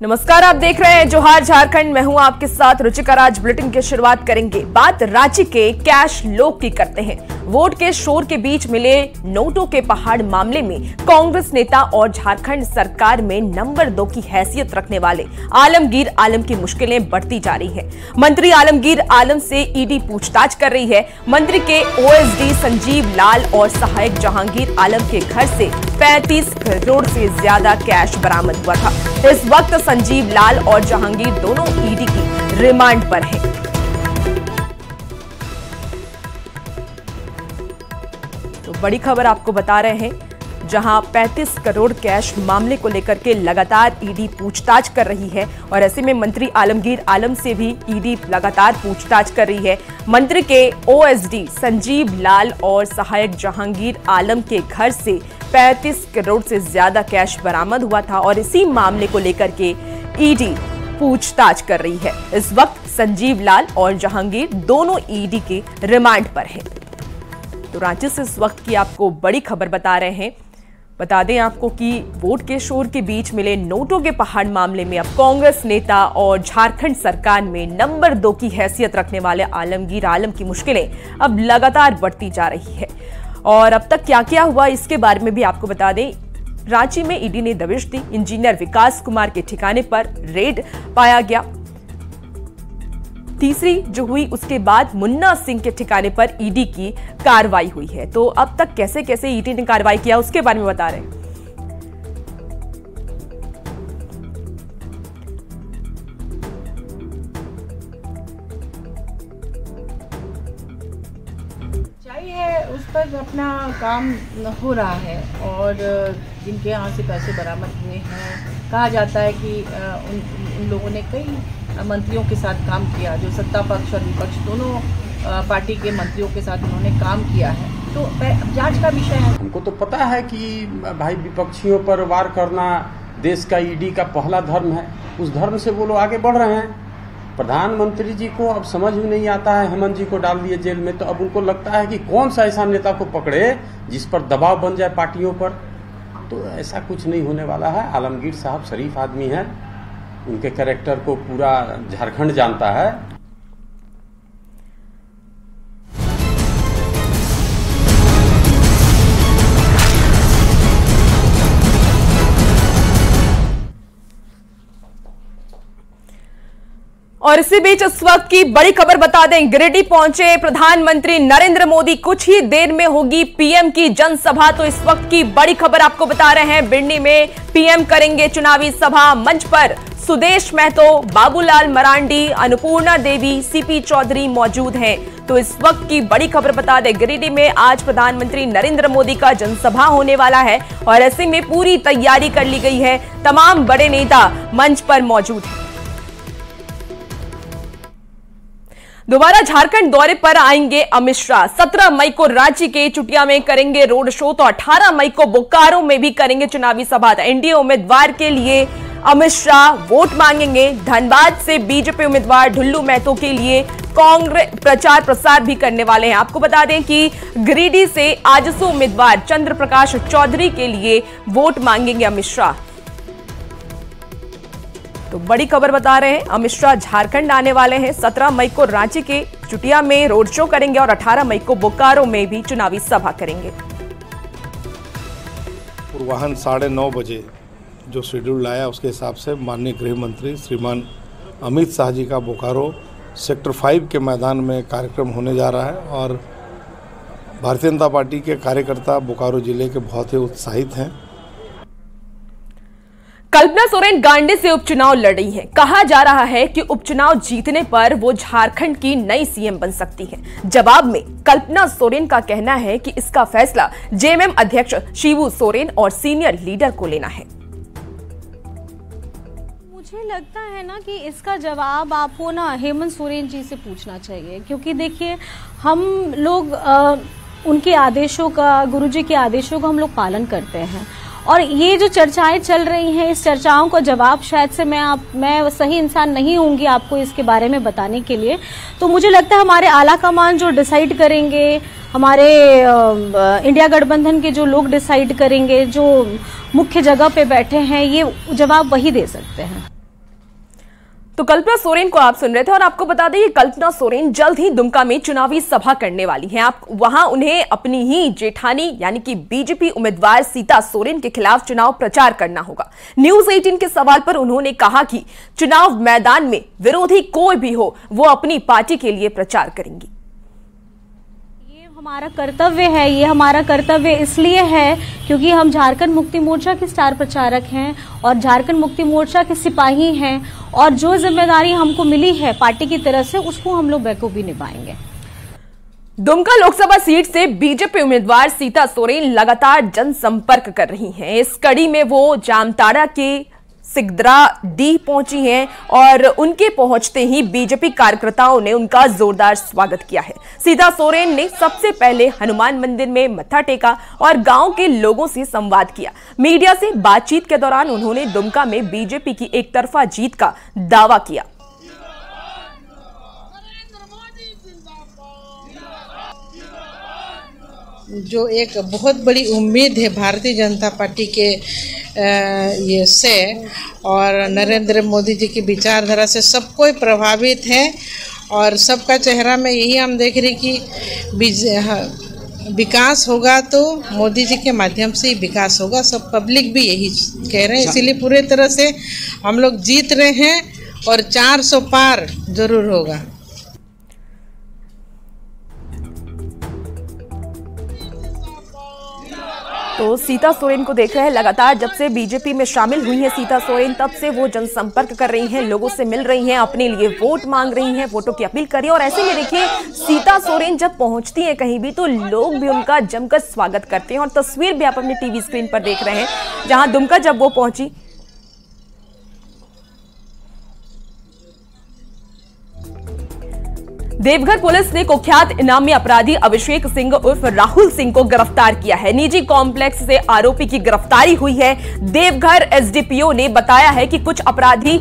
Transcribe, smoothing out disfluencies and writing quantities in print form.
नमस्कार, आप देख रहे हैं जोहार झारखंड। मैं हूं आपके साथ रुचिका। आज बुलेटिन की शुरुआत करेंगे। बात रांची के कैश लोक की करते हैं। वोट के शोर के बीच मिले नोटों के पहाड़ मामले में कांग्रेस नेता और झारखंड सरकार में नंबर 2 की हैसियत रखने वाले आलमगीर आलम की मुश्किलें बढ़ती जा रही हैं। मंत्री आलमगीर आलम से ईडी पूछताछ कर रही है। मंत्री के ओएसडी संजीव लाल और सहायक जहांगीर आलम के घर से 35 करोड़ से ज्यादा कैश बरामद हुआ था। इस वक्त संजीव लाल और जहांगीर दोनों ईडी की रिमांड पर हैं। तो बड़ी खबर आपको बता रहे हैं, जहां 35 करोड़ कैश मामले को लेकर के लगातार ईडी पूछताछ कर रही है और ऐसे में मंत्री आलमगीर आलम से भी ईडी लगातार पूछताछ कर रही है। मंत्री के ओएसडी संजीव लाल और सहायक जहांगीर आलम के घर से 35 करोड़ से ज्यादा कैश बरामद हुआ था और इसी मामले को लेकर के ईडी पूछताछ कर रही है। इस वक्त संजीव लाल और जहांगीर दोनों ईडी के रिमांड पर हैं। तो रांची से इस वक्त की आपको बड़ी खबर बता रहे हैं। बता दें आपको कि वोट के शोर के बीच मिले नोटों के पहाड़ मामले में अब कांग्रेस नेता और झारखंड सरकार में नंबर 2 की हैसियत रखने वाले आलमगीर आलम की मुश्किलें अब लगातार बढ़ती जा रही है। और अब तक क्या क्या हुआ इसके बारे में भी आपको बता दें। रांची में ईडी ने दबिश दी। इंजीनियर विकास कुमार के ठिकाने पर रेड पाया गया। तीसरी जो हुई उसके बाद मुन्ना सिंह के ठिकाने पर ईडी की कार्रवाई हुई है। तो अब तक कैसे कैसे ईडी ने कार्रवाई किया उसके बारे में बता रहे हैं। उस पर अपना काम हो रहा है और जिनके यहाँ से पैसे बरामद हुए हैं, कहा जाता है कि उन लोगों ने कई मंत्रियों के साथ काम किया, जो सत्ता पक्ष और विपक्ष दोनों पार्टी के मंत्रियों के साथ उन्होंने काम किया है। तो जांच का विषय है। हमको तो पता है कि भाई विपक्षियों पर वार करना देश का ईडी का पहला धर्म है। उस धर्म से वो लोग आगे बढ़ रहे हैं। प्रधानमंत्री जी को अब समझ में नहीं आता है, हेमंत जी को डाल दिए जेल में, तो अब उनको लगता है कि कौन सा ऐसा नेता को पकड़े जिस पर दबाव बन जाए पार्टियों पर। तो ऐसा कुछ नहीं होने वाला है। आलमगीर साहब शरीफ आदमी हैं, उनके कैरेक्टर को पूरा झारखंड जानता है। और इसी बीच इस वक्त की बड़ी खबर बता दें, गिरिडीह पहुंचे प्रधानमंत्री नरेंद्र मोदी। कुछ ही देर में होगी पीएम की जनसभा। तो इस वक्त की बड़ी खबर आपको बता रहे हैं, बिरनी में पीएम करेंगे चुनावी सभा। मंच पर सुदेश महतो, बाबूलाल मरांडी, अन्नपूर्णा देवी, सीपी चौधरी मौजूद हैं। तो इस वक्त की बड़ी खबर बता दें, गिरिडीह में आज प्रधानमंत्री नरेंद्र मोदी का जनसभा होने वाला है और ऐसे में पूरी तैयारी कर ली गई है। तमाम बड़े नेता मंच पर मौजूद हैं। दोबारा झारखंड दौरे पर आएंगे अमित शाह। 17 मई को रांची के चुटिया में करेंगे रोड शो, तो 18 मई को बोकारो में भी करेंगे चुनावी सभा। एनडीए उम्मीदवार के लिए अमित शाह वोट मांगेंगे। धनबाद से बीजेपी उम्मीदवार ढुल्लू महतो के लिए कांग्रेस प्रचार प्रसार भी करने वाले हैं। आपको बता दें कि गिरिडीह से आजसू उम्मीदवार चंद्र प्रकाश चौधरी के लिए वोट मांगेंगे अमित शाह। तो बड़ी खबर बता रहे हैं, अमित शाह झारखंड आने वाले हैं। 17 मई को रांची के चुटिया में रोड शो करेंगे और 18 मई को बोकारो में भी चुनावी सभा करेंगे। पूर्वाह्न 9:30 बजे जो शेड्यूल लाया उसके हिसाब से माननीय गृह मंत्री श्रीमान अमित शाह जी का बोकारो सेक्टर 5 के मैदान में कार्यक्रम होने जा रहा है और भारतीय जनता पार्टी के कार्यकर्ता बोकारो जिले के बहुत ही उत्साहित हैं। कल्पना सोरेन गांडी से उपचुनाव लड़ रही हैं। कहा जा रहा है कि उपचुनाव जीतने पर वो झारखंड की नई सीएम बन सकती हैं। जवाब में कल्पना सोरेन का कहना है कि इसका फैसला जेएमएम अध्यक्ष शिबू सोरेन और सीनियर लीडर को लेना है। मुझे लगता है ना कि इसका जवाब आपको ना हेमंत सोरेन जी से पूछना चाहिए, क्योंकि देखिए हम लोग उनके आदेशों का, गुरुजी के आदेशों का हम लोग पालन करते हैं और ये जो चर्चाएं चल रही हैं, इस चर्चाओं का जवाब शायद से मैं सही इंसान नहीं होंगी आपको इसके बारे में बताने के लिए। तो मुझे लगता है हमारे आला कमान जो डिसाइड करेंगे, हमारे इंडिया गठबंधन के जो लोग डिसाइड करेंगे, जो मुख्य जगह पे बैठे हैं, ये जवाब वही दे सकते हैं। तो कल्पना सोरेन को आप सुन रहे थे और आपको बता दें कि कल्पना सोरेन जल्द ही दुमका में चुनावी सभा करने वाली हैं। आप वहां उन्हें अपनी ही जेठानी यानी कि बीजेपी उम्मीदवार सीता सोरेन के खिलाफ चुनाव प्रचार करना होगा। न्यूज 18 के सवाल पर उन्होंने कहा कि चुनाव मैदान में विरोधी कोई भी हो वो अपनी पार्टी के लिए प्रचार करेंगी। हमारा कर्तव्य है, ये हमारा कर्तव्य इसलिए है क्योंकि हम झारखंड मुक्ति मोर्चा के स्टार प्रचारक हैं और झारखंड मुक्ति मोर्चा के सिपाही हैं और जो जिम्मेदारी हमको मिली है पार्टी की तरफ से उसको हम लोग बखूबी निभाएंगे। दुमका लोकसभा सीट से बीजेपी उम्मीदवार सीता सोरेन लगातार जनसंपर्क कर रही हैं। इस कड़ी में वो जामताड़ा के सिकदराडीह पहुंची हैं और उनके पहुंचते ही बीजेपी कार्यकर्ताओं ने उनका जोरदार स्वागत किया है। सीता सोरेन ने सबसे पहले हनुमान मंदिर में मत्था टेका और गांव के लोगों से संवाद किया। मीडिया से बातचीत के दौरान उन्होंने दुमका में बीजेपी की एकतरफा जीत का दावा किया। जो एक बहुत बड़ी उम्मीद है भारतीय जनता पार्टी के ये से और नरेंद्र मोदी जी की विचारधारा से सब कोई प्रभावित है और सबका चेहरा में यही हम देख रहे कि विकास होगा तो मोदी जी के माध्यम से ही विकास होगा। सब पब्लिक भी यही कह रहे हैं, इसीलिए पूरे तरह से हम लोग जीत रहे हैं और 400 पार जरूर होगा। तो सीता सोरेन को देख रहे हैं लगातार जब से बीजेपी में शामिल हुई हैं सीता सोरेन तब से वो जनसंपर्क कर रही हैं, लोगों से मिल रही हैं, अपने लिए वोट मांग रही हैं, वोटों की अपील कर रही हैं। और ऐसे में देखिए सीता सोरेन जब पहुंचती हैं कहीं भी तो लोग भी उनका जमकर स्वागत करते हैं और तस्वीर भी आप अपने टीवी स्क्रीन पर देख रहे हैं जहां दुमका जब वो पहुंची देवघर पुलिस ने कुख्यात इनामी अपराधी अभिषेक सिंह उर्फ राहुल सिंह को गिरफ्तार किया है। निजी कॉम्प्लेक्स से आरोपी की गिरफ्तारी हुई है। देवघर एसडीपीओ ने बताया है कि कुछ अपराधी